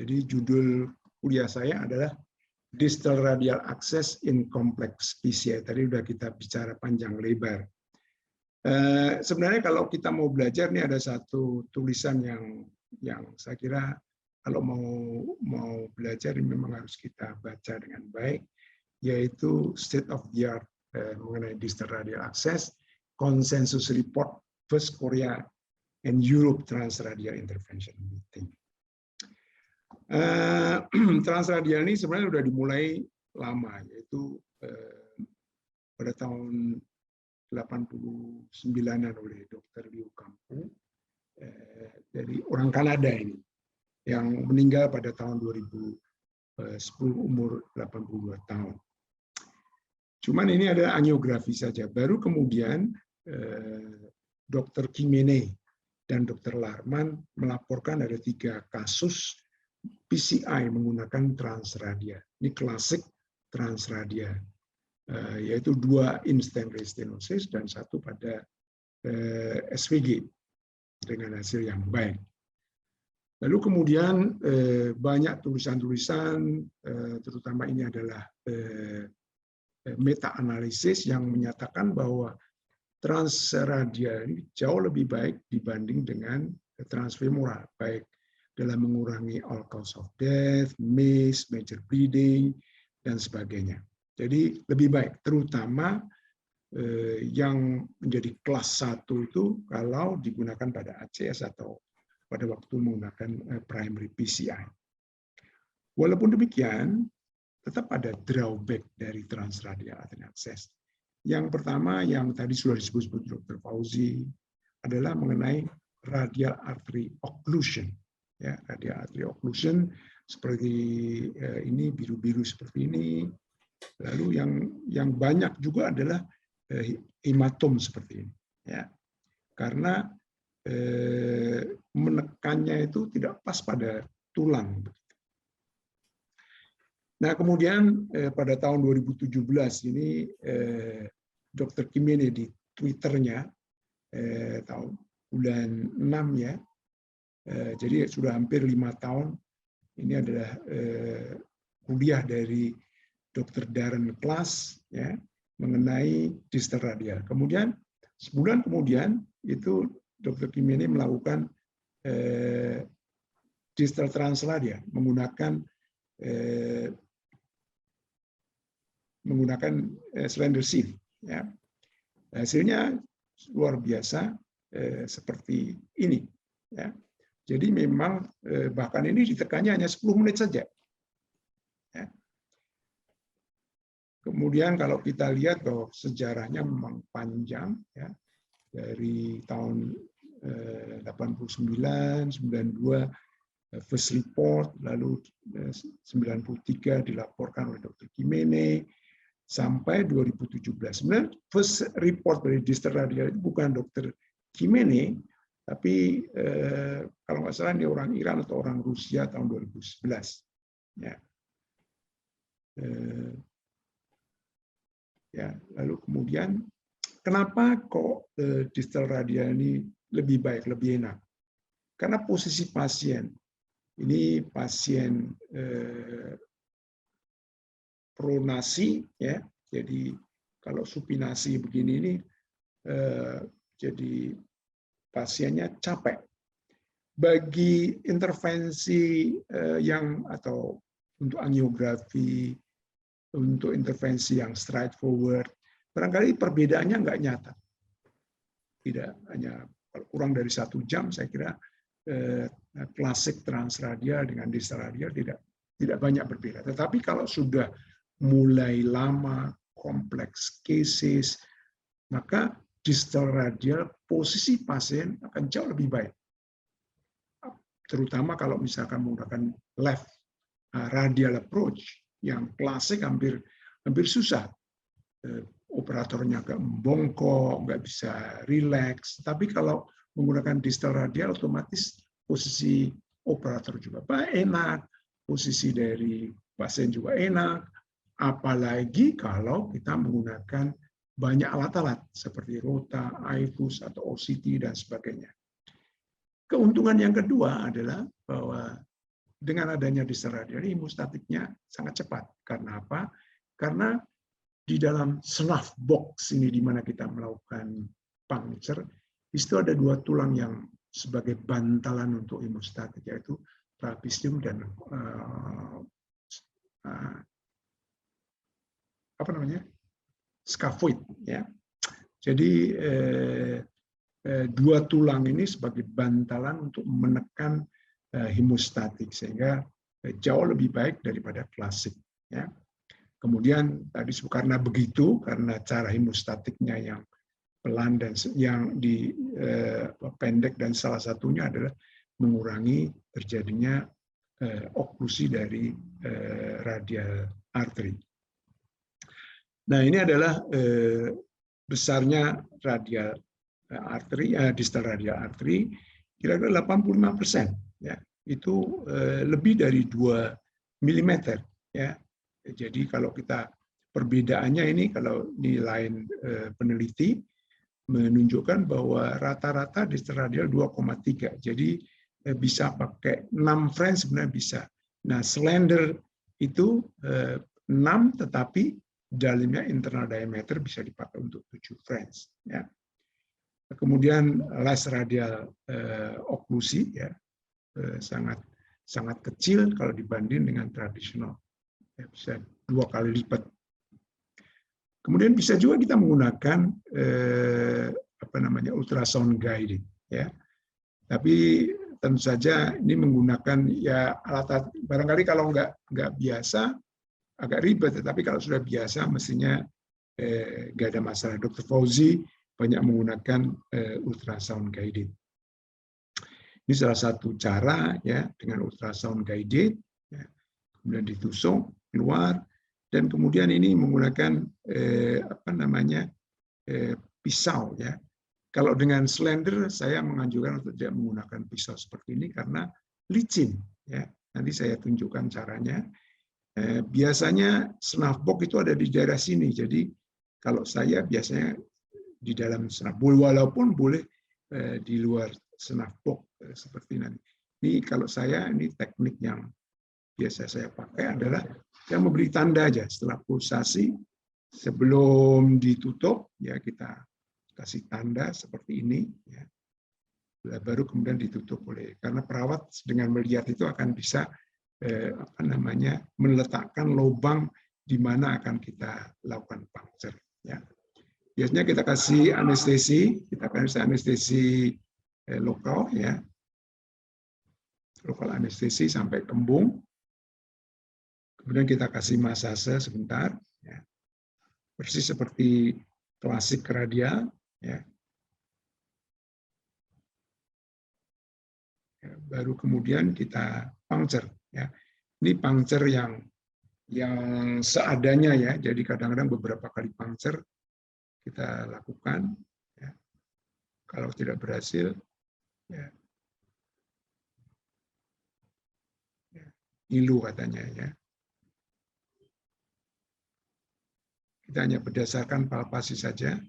Jadi judul kuliah saya adalah Distal Radial Access in Complex PCI. Tadi udah kita bicara panjang lebar. Sebenarnya kalau kita mau belajar, nih ada satu tulisan yang saya kira kalau mau belajar ini memang harus kita baca dengan baik, yaitu State of the Art mengenai Distal Radial Access, Consensus Report First Korea and Europe Transradial Intervention Meeting. Transradial ini sebenarnya sudah dimulai lama, yaitu pada tahun 89-an oleh Dr. Liu Kampu dari orang Kanada ini, yang meninggal pada tahun 2010 umur 82 tahun. Cuman ini ada angiografi saja. Baru kemudian Dr. Kimene dan Dr. Larman melaporkan ada 3 kasus PCI menggunakan transradial. Ini klasik transradial, yaitu 2 instant restenosis dan 1 pada SVG dengan hasil yang baik. Lalu kemudian banyak tulisan-tulisan, terutama ini adalah meta-analisis yang menyatakan bahwa transradial ini jauh lebih baik dibanding dengan transfemoral, baik dalam mengurangi all cause of death, MIS, major bleeding, dan sebagainya. Jadi lebih baik, terutama yang menjadi kelas 1 itu kalau digunakan pada ACS atau pada waktu menggunakan primary PCI. Walaupun demikian, tetap ada drawback dari transradial atheneal access. Yang pertama, yang tadi sudah disebut Dr. Fauzi, adalah mengenai radial artery occlusion. Ya, radial artery occlusion seperti ini, biru-biru seperti ini. Lalu yang banyak juga adalah hematom seperti ini. Ya, karena menekannya itu tidak pas pada tulang. Nah, kemudian pada tahun 2017 ini Dr. Kimene di Twitternya tahun bulan 6 ya, jadi sudah hampir 5 tahun. Ini adalah kuliah dari Dr. Darren Klaas ya, mengenai distal radial. Kemudian sebulan kemudian itu Dr. Kimene melakukan distal transradial menggunakan slender sheath. Ya. Hasilnya luar biasa seperti ini. Ya. Jadi memang bahkan ini ditekannya hanya 10 menit saja. Ya. Kemudian kalau kita lihat bahwa sejarahnya memang panjang, ya, dari tahun 89, 92 first report, lalu 93 dilaporkan oleh Dr. Kimene, sampai 2017. Sebenarnya first report dari distal radial itu bukan Dr. Kimene, tapi kalau nggak salah ini orang Iran atau orang Rusia tahun 2011. Ya. Ya, lalu kemudian kenapa kok distal radial ini lebih baik, lebih enak? Karena posisi pasien. Ini pasien pronasi, ya. Jadi kalau supinasi begini ini, jadi pasiennya capek. Bagi intervensi atau untuk angiografi, untuk intervensi yang straightforward, barangkali perbedaannya nggak nyata. Tidak hanya kurang dari 1 jam, saya kira klasik transradial dengan distal radial tidak banyak berbeda. Tetapi kalau sudah mulai lama, kompleks cases, maka distal radial posisi pasien akan jauh lebih baik. Terutama kalau misalkan menggunakan left radial approach, yang klasik hampir susah. Operatornya agak membongkok, nggak bisa rileks. Tapi kalau menggunakan distal radial, otomatis posisi operator juga enak, posisi dari pasien juga enak, apalagi kalau kita menggunakan banyak alat-alat seperti rota, IFUS, atau OCT, dan sebagainya. Keuntungan yang kedua adalah bahwa dengan adanya distal radial ini hemostatiknya sangat cepat. Karena apa? Karena di dalam snuff box ini di mana kita melakukan puncture, itu ada dua tulang yang sebagai bantalan untuk hemostatik, yaitu trapezium dan scaphoid. Ya. Jadi dua tulang ini sebagai bantalan untuk menekan hemostatik sehingga jauh lebih baik daripada klasik. Ya. Kemudian tadi karena begitu, karena cara hemostatiknya yang pelan dan yang pendek dan salah satunya adalah mengurangi terjadinya oklusi dari radial artery. Nah ini adalah besarnya radial arteri, distal radial arteri, kira-kira 85%, ya, itu lebih dari 2 mm, ya. Jadi kalau kita perbedaannya ini, kalau nilai peneliti menunjukkan bahwa rata-rata distal radial 2,3, jadi bisa pakai 6 French sebenarnya bisa. Nah slender itu 6, tetapi dalamnya internal diameter bisa dipakai untuk 7 French, ya. Kemudian last radial oklusi, ya, sangat kecil kalau dibanding dengan tradisional, ya, bisa 2 kali lipat. Kemudian bisa juga kita menggunakan ultrasound guided, ya. Tapi tentu saja ini menggunakan ya alat barangkali kalau nggak biasa agak ribet, tetapi kalau sudah biasa mestinya nggak ada masalah. Dr. Fauzi banyak menggunakan ultrasound guided. Ini salah satu cara, ya, dengan ultrasound guided, ya, kemudian ditusuk keluar, dan kemudian ini menggunakan pisau, ya. Kalau dengan slender saya menganjurkan untuk tidak menggunakan pisau seperti ini karena licin, ya. Nanti saya tunjukkan caranya. Biasanya snuff box itu ada di daerah sini, jadi kalau saya biasanya di dalam snuff box, walaupun boleh di luar snuff box seperti nanti. Ini kalau saya, ini teknik yang biasa saya pakai adalah yang memberi tanda aja setelah pulsasi, sebelum ditutup, ya kita kasih tanda seperti ini, ya. Baru kemudian ditutup karena perawat dengan melihat itu akan bisa meletakkan lubang di mana akan kita lakukan puncture, ya. Biasanya kita kasih anestesi, lokal, ya, lokal anestesi sampai kembung. Kemudian kita kasih masase sebentar, ya. Persis seperti klasik radial, ya. Baru kemudian kita puncture, ya. Ini puncture yang seadanya, ya. Jadi kadang-kadang beberapa kali puncture kita lakukan, ya. Kalau tidak berhasil, ya, ngilu katanya, ya. Kita hanya berdasarkan palpasi saja.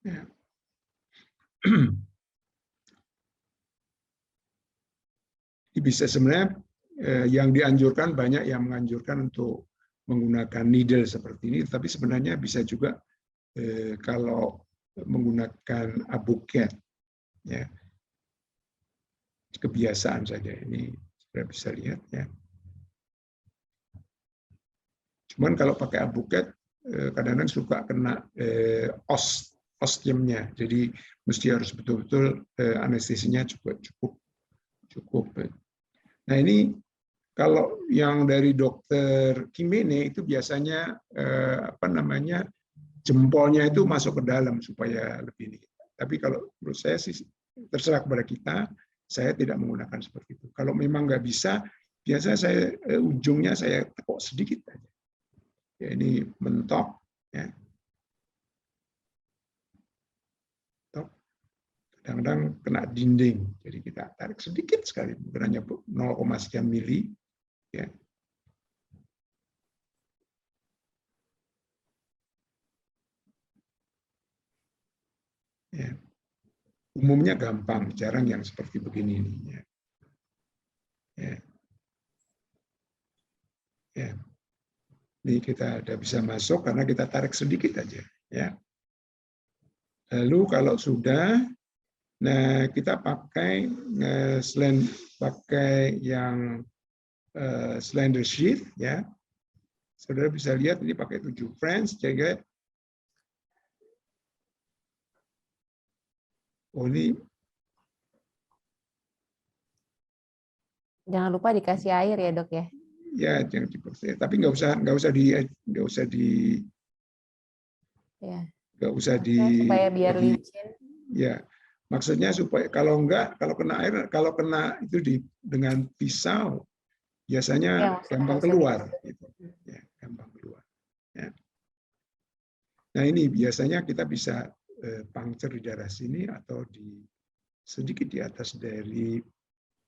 Ya. Bisa sebenarnya yang dianjurkan, banyak yang menganjurkan untuk menggunakan needle seperti ini, tapi sebenarnya bisa juga kalau menggunakan abuket, ya, kebiasaan saja. Ini sudah bisa lihat, ya. Cuman kalau pakai abuket kadang-kadang suka kena ostiumnya, jadi mesti harus betul-betul anestesinya cukup. Nah ini kalau yang dari dokter Kimene itu biasanya jempolnya itu masuk ke dalam supaya lebih ini. Tapi kalau menurut saya sih terserah kepada kita, saya tidak menggunakan seperti itu. Kalau memang nggak bisa, biasanya saya ujungnya saya tekuk sedikit aja. Ya, ini mentok, ya. Kadang-kadang kena dinding, jadi kita tarik sedikit sekali, bukan hanya 0,sekian mili, ya. umumnya gampang, jarang yang seperti begini ini. Ya. Ya. Ini kita sudah bisa masuk karena kita tarik sedikit aja. Ya. Lalu kalau sudah, nah kita pakai pakai yang slender sheet, ya. Saudara bisa lihat ini pakai 7 French, jadi oh ini Jangan lupa dikasih air ya dok ya. ya jangan dipercaya, tapi nggak Ya. usah di Supaya biar licin. ya. Maksudnya supaya kalau kena air, kalau kena itu dengan pisau biasanya Ya, gampang keluar gitu. Ya, gampang keluar. Ya. Nah, ini biasanya kita bisa puncture di daerah sini atau sedikit di atas dari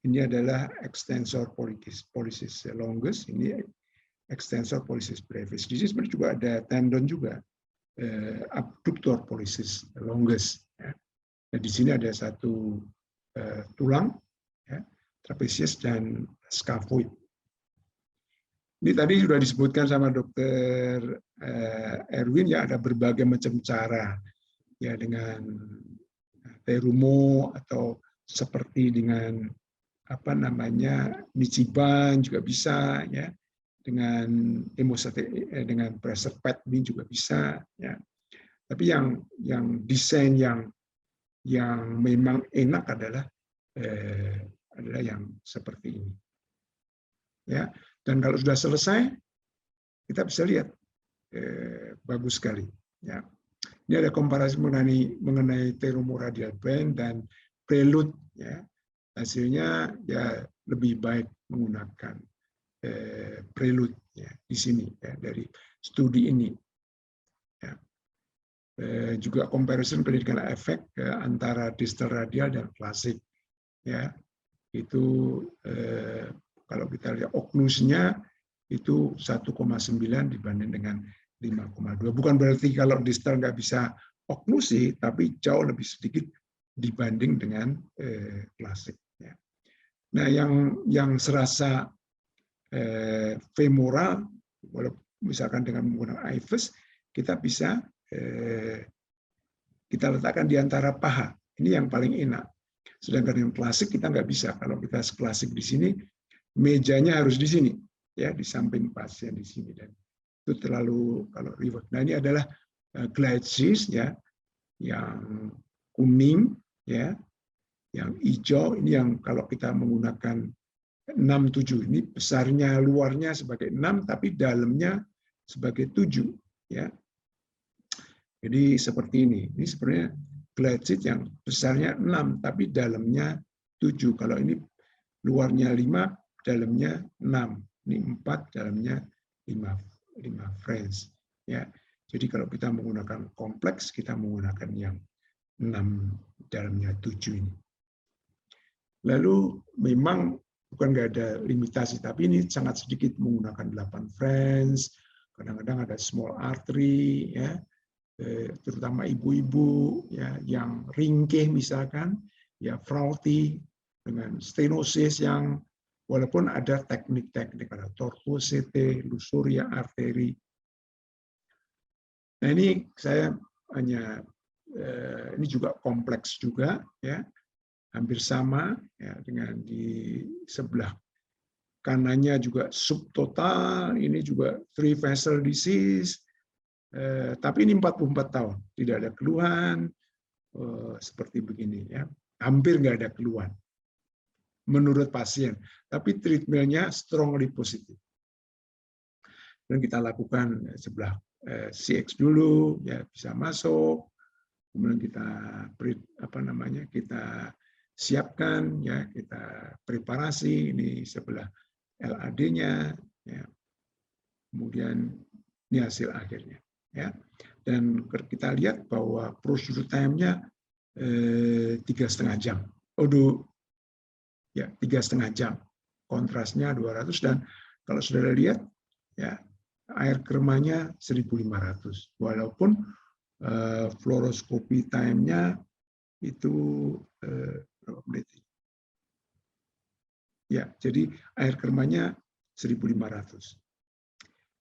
ini adalah extensor pollicis longus, ini extensor pollicis brevis. Di sini sebenarnya juga ada tendon juga, abductor pollicis longus. Ya. Nah, di sini ada satu tulang, ya, trapezius dan scaphoid. Ini tadi sudah disebutkan sama Dokter Erwin, ya ada berbagai macam cara, ya dengan terumo atau seperti dengan apa namanya Nichiban juga bisa, ya dengan hemostatik dengan pressure pad ini juga bisa, ya. Tapi yang desain yang memang enak adalah yang seperti ini, ya. Dan kalau sudah selesai kita bisa lihat bagus sekali, ya. Ini ada komparasi mengenai terumoradial band dan prelude, ya. Hasilnya ya lebih baik menggunakan prelude, ya, di sini, ya, dari studi ini. Ya. Juga comparison pendidikan efek antara distal radial dan klasik, ya. Itu kalau kita lihat oknusnya itu 1,9 dibanding dengan 5,2. Bukan berarti kalau distal nggak bisa oknusi, tapi jauh lebih sedikit dibanding dengan klasik. Ya. Nah, yang serasa femoral, misalkan dengan menggunakan IVUS, kita bisa kita letakkan di antara paha. Ini yang paling enak. Sedangkan yang klasik kita nggak bisa. Kalau kita klasik di sini, mejanya harus di sini, ya, di samping pasien di sini, dan itu terlalu kalau reward. Nah, ini adalah glide sheath, ya, yang kuning, ya, yang hijau ini yang kalau kita menggunakan 6-7, ini besarnya luarnya sebagai 6 tapi dalamnya sebagai 7, ya. Jadi seperti ini. Ini sebenarnya glide sheath yang besarnya 6 tapi dalamnya 7. Kalau ini luarnya 5, dalamnya 6. Ini 4, dalamnya 5 French. Ya. Jadi kalau kita menggunakan kompleks, kita menggunakan yang 6, dalamnya 7 ini. Lalu memang bukan nggak ada limitasi, tapi ini sangat sedikit menggunakan 8 French. Kadang-kadang ada small artery, ya, terutama ibu-ibu, ya, yang ringkih misalkan, ya, frauty dengan stenosis yang walaupun ada teknik-teknik, ada tortuosity, lusuria arteri. Nah, ini saya hanya ini juga kompleks juga, ya, hampir sama, ya, dengan di sebelah kanannya juga subtotal, ini juga three vessel disease, tapi ini 44 tahun tidak ada keluhan seperti begini, ya, hampir nggak ada keluhan menurut pasien, tapi treatmentnya strongly positif. Dan kita lakukan sebelah CX dulu, ya, bisa masuk, kemudian kita kita siapkan, ya, kita preparasi ini sebelah LAD-nya, ya. Kemudian ini hasil akhirnya, ya. Dan kita lihat bahwa prosedur time-nya 3,5 jam. Ya, 3,5 jam. Kontrasnya 200 dan kalau saudara lihat, ya, air kremanya 1.500. Walaupun fluoroskopi time-nya itu berapa menit? Ya, jadi air kermanya 1.500.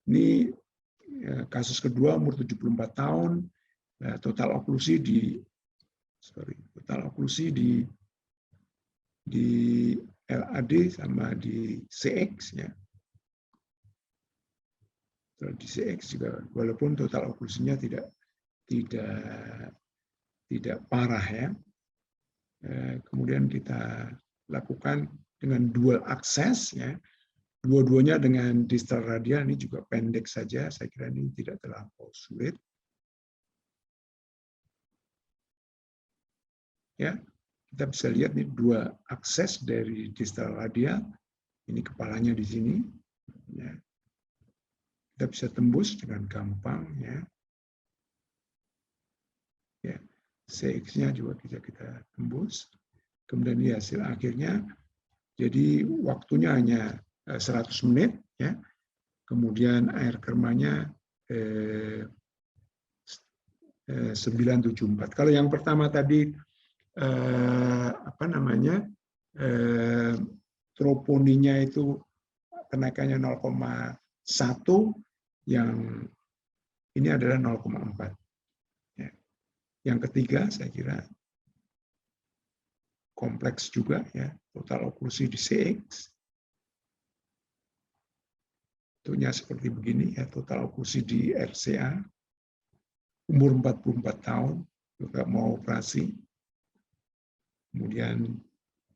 Ini kasus kedua umur 74 tahun, total oklusi di LAD sama di CX ya. Di CX juga walaupun total oklusinya tidak parah ya. Kemudian kita lakukan dengan dual akses ya. Dua-duanya dengan distal radial, ini juga pendek saja, saya kira ini tidak terlampau sulit. Ya, kita bisa lihat nih dua akses dari distal radial, ini kepalanya di sini. Ya. Kita bisa tembus dengan gampang ya. Ya, CX-nya juga bisa kita tembus. Kemudian di hasil akhirnya, jadi waktunya hanya 100 menit ya. Kemudian air kermanya 974. Kalau yang pertama tadi troponinya itu kenaikannya 0,1, yang ini adalah 0,4. Ya. Yang ketiga saya kira kompleks juga ya, total oklusi di CX. Tentunya seperti begini ya, total oklusi di RCA, umur 44 tahun, juga mau operasi. Kemudian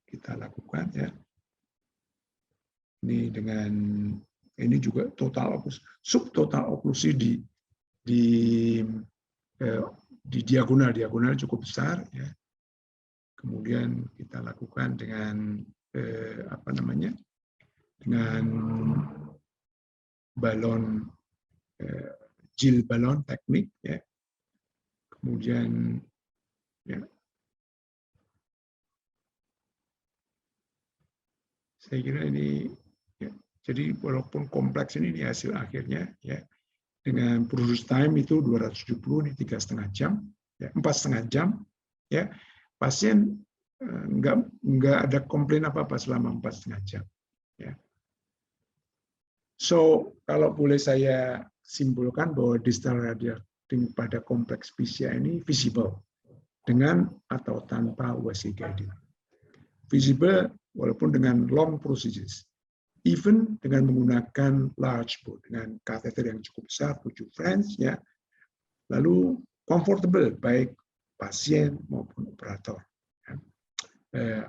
kita lakukan ya. Ini dengan ini juga total oklusi, subtotal oklusi di diagonal cukup besar ya. Kemudian kita lakukan dengan dengan balon gel balon teknik ya. Kemudian ya, saya kira ini ya, jadi walaupun kompleks ini di hasil akhirnya ya, dengan procedure time itu 270, ini 3,5 jam ya, 4,5 jam ya. Pasien nggak ada komplain apa-apa selama 4,5 jam ya. So, kalau boleh saya simpulkan bahwa distal radial pada kompleks PCI ini visible dengan atau tanpa USG guiding. Visible walaupun dengan long procedures. Even dengan menggunakan large bore, dengan kateter yang cukup besar, 7 French ya. Lalu comfortable baik pasien maupun operator.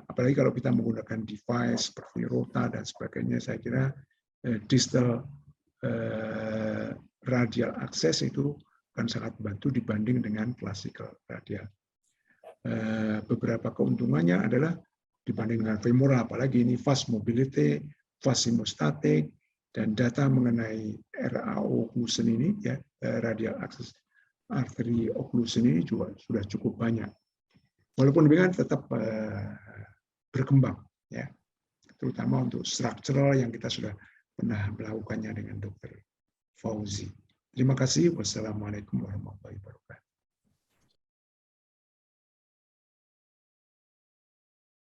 Apalagi kalau kita menggunakan device seperti Rota dan sebagainya, saya kira distal radial access itu akan sangat membantu dibanding dengan classical radial. Beberapa keuntungannya adalah dibanding dengan femoral, apalagi ini fast mobility, fast hemostatic, dan data mengenai RAO occlusion ini, ya, radial access artery occlusion ini juga sudah cukup banyak. Walaupun demikian tetap berkembang, ya, terutama untuk structural yang kita sudah pernah melakukannya dengan Dr. Fauzi. Terima kasih. Wassalamualaikum warahmatullahi wabarakatuh.